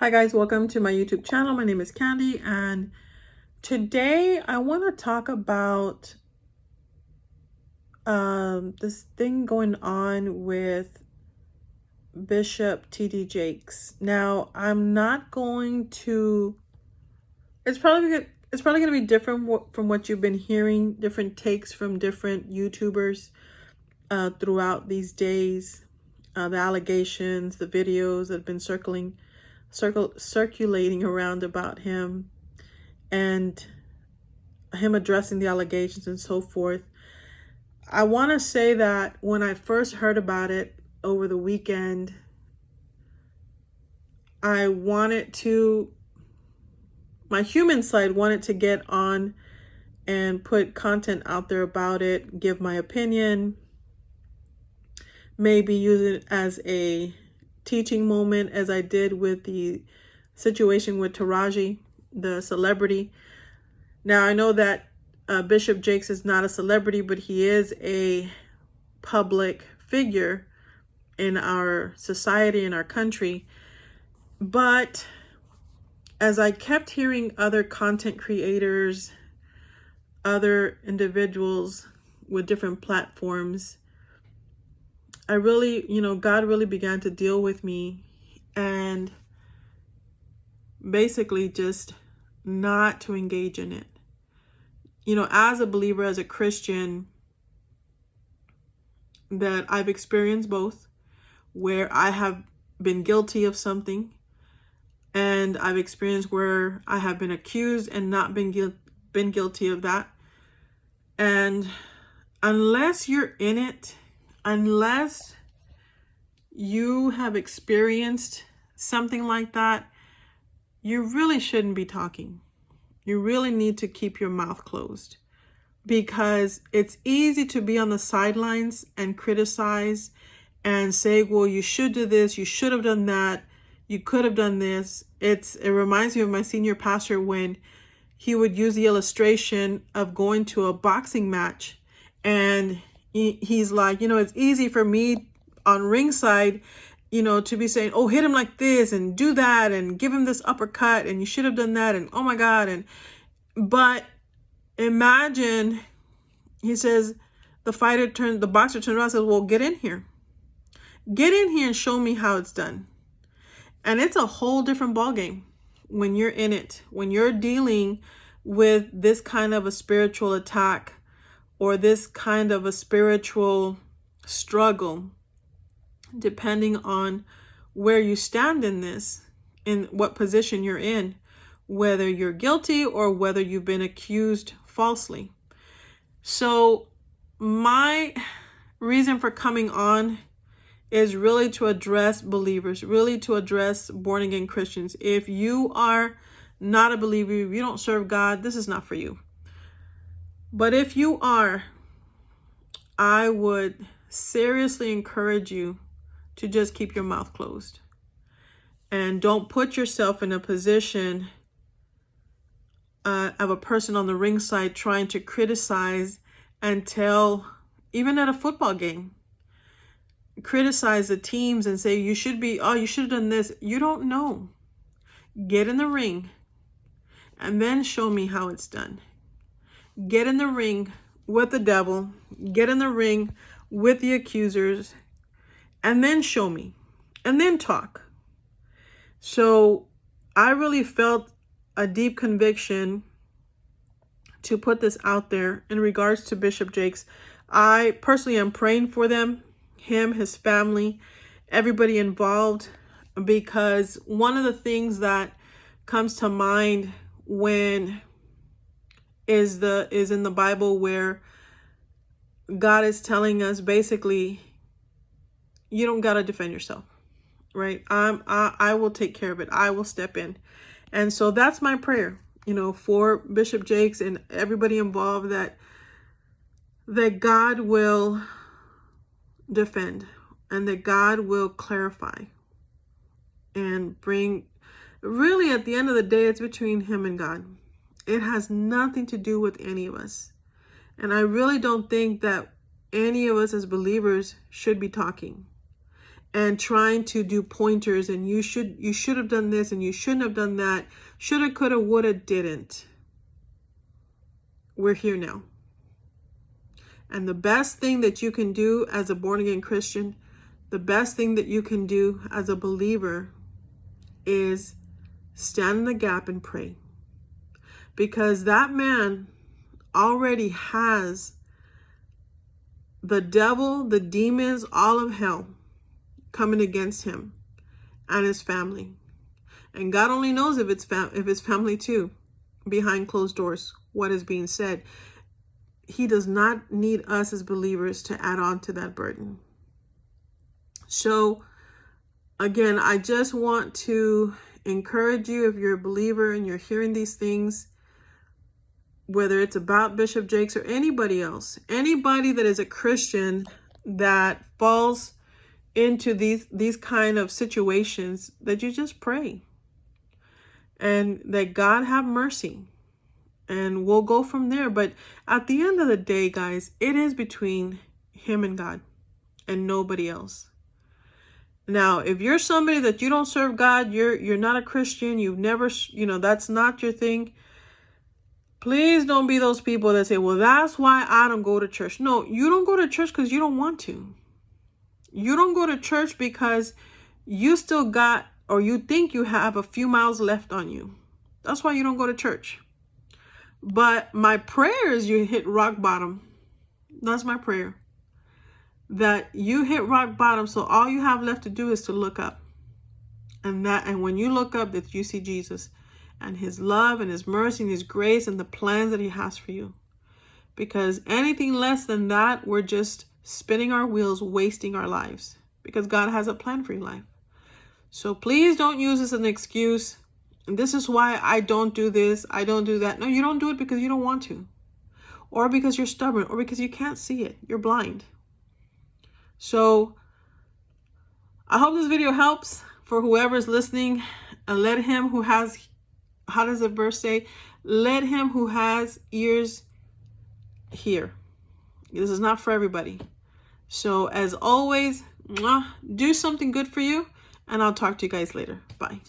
Hi guys, welcome to my YouTube channel. My name is Candy, and today I want to talk about this thing going on with Bishop T.D. Jakes. Now, I'm not going to. It's probably going to be different from what you've been hearing. Different takes from different YouTubers throughout these days. The allegations, the videos that have been circulating around about him, and him addressing the allegations and so forth. I want to say that when I first heard about it over the weekend, I wanted to, my human side wanted to get on and put content out there about it, give my opinion, maybe use it as a teaching moment, as I did with the situation with Taraji, the celebrity. Now, I know that Bishop Jakes is not a celebrity, but he is a public figure in our society, in our country. But as I kept hearing other content creators, other individuals with different platforms, I really, God really began to deal with me and basically just not to engage in it. As a believer, as a Christian, that I've experienced both, where I have been guilty of something, and I've experienced where I have been accused and not been guilty of that. And unless you're in it, unless you have experienced something like that, you really shouldn't be talking. You really need to keep your mouth closed, because it's easy to be on the sidelines and criticize and say, well, you should do this, you should have done that, you could have done this. It reminds me of my senior pastor when he would use the illustration of going to a boxing match, and he's like, it's easy for me on ringside, to be saying, oh, hit him like this and do that and give him this uppercut and you should have done that and oh my God. But imagine, he says, the boxer turns around and says, well, get in here and show me how it's done. And it's a whole different ballgame when you're in it, when you're dealing with this kind of a spiritual attack or this kind of a spiritual struggle, depending on where you stand in this, in what position you're in, whether you're guilty or whether you've been accused falsely. So my reason for coming on is really to address believers, really to address born-again Christians. If you are not a believer, if you don't serve God, this is not for you. But if you are, I would seriously encourage you to just keep your mouth closed. And don't put yourself in a position of a person on the ringside trying to criticize and tell, even at a football game, criticize the teams and say, you should have done this. You don't know. Get in the ring and then show me how it's done. Get in the ring with the devil. Get in the ring with the accusers, and then show me, and then talk. So I really felt a deep conviction to put this out there in regards to Bishop Jakes. I personally am praying for them, him, his family, everybody involved, because one of the things that comes to mind when is in the Bible, where God is telling us basically, you don't got to defend yourself, right? I will take care of it. I will step in. And so that's my prayer, for Bishop Jakes and everybody involved, that God will defend and that God will clarify and bring, really at the end of the day, it's between him and God. It has nothing to do with any of us. And I really don't think that any of us as believers should be talking. and trying to do pointers and you should have done this and you shouldn't have done that. Shoulda, coulda, woulda, didn't. We're here now. And the best thing that you can do as a born-again Christian, the best thing that you can do as a believer is stand in the gap and pray. Because that man already has the devil, the demons, all of hell coming against him and his family. And God only knows if it's his family too, behind closed doors, what is being said. He does not need us as believers to add on to that burden. So again, I just want to encourage you, if you're a believer and you're hearing these things, whether it's about Bishop Jakes or anybody else, anybody that is a Christian that falls into these kind of situations, that you just pray and that God have mercy, and we'll go from there. But at the end of the day, guys, it is between him and God and nobody else. Now, if you're somebody that you don't serve God, you're not a Christian, you've never, that's not your thing, please don't be those people that say, well, that's why I don't go to church. No, you don't go to church because you don't want to. You don't go to church because you still got, or you think you have a few miles left on you. That's why you don't go to church. But my prayer is you hit rock bottom. That's my prayer. That you hit rock bottom, so all you have left to do is to look up. And when you look up, that you see Jesus and his love and his mercy and his grace and the plans that he has for you. Because anything less than that, we're just spinning our wheels, wasting our lives. Because God has a plan for your life. So please don't use this as an excuse. And this is why I don't do this, I don't do that. No, you don't do it because you don't want to. Or because you're stubborn, or because you can't see it. You're blind. So I hope this video helps for whoever's listening. And let him who has, how does the verse say? Let him who has ears hear. This is not for everybody. So as always, do something good for you. And I'll talk to you guys later. Bye.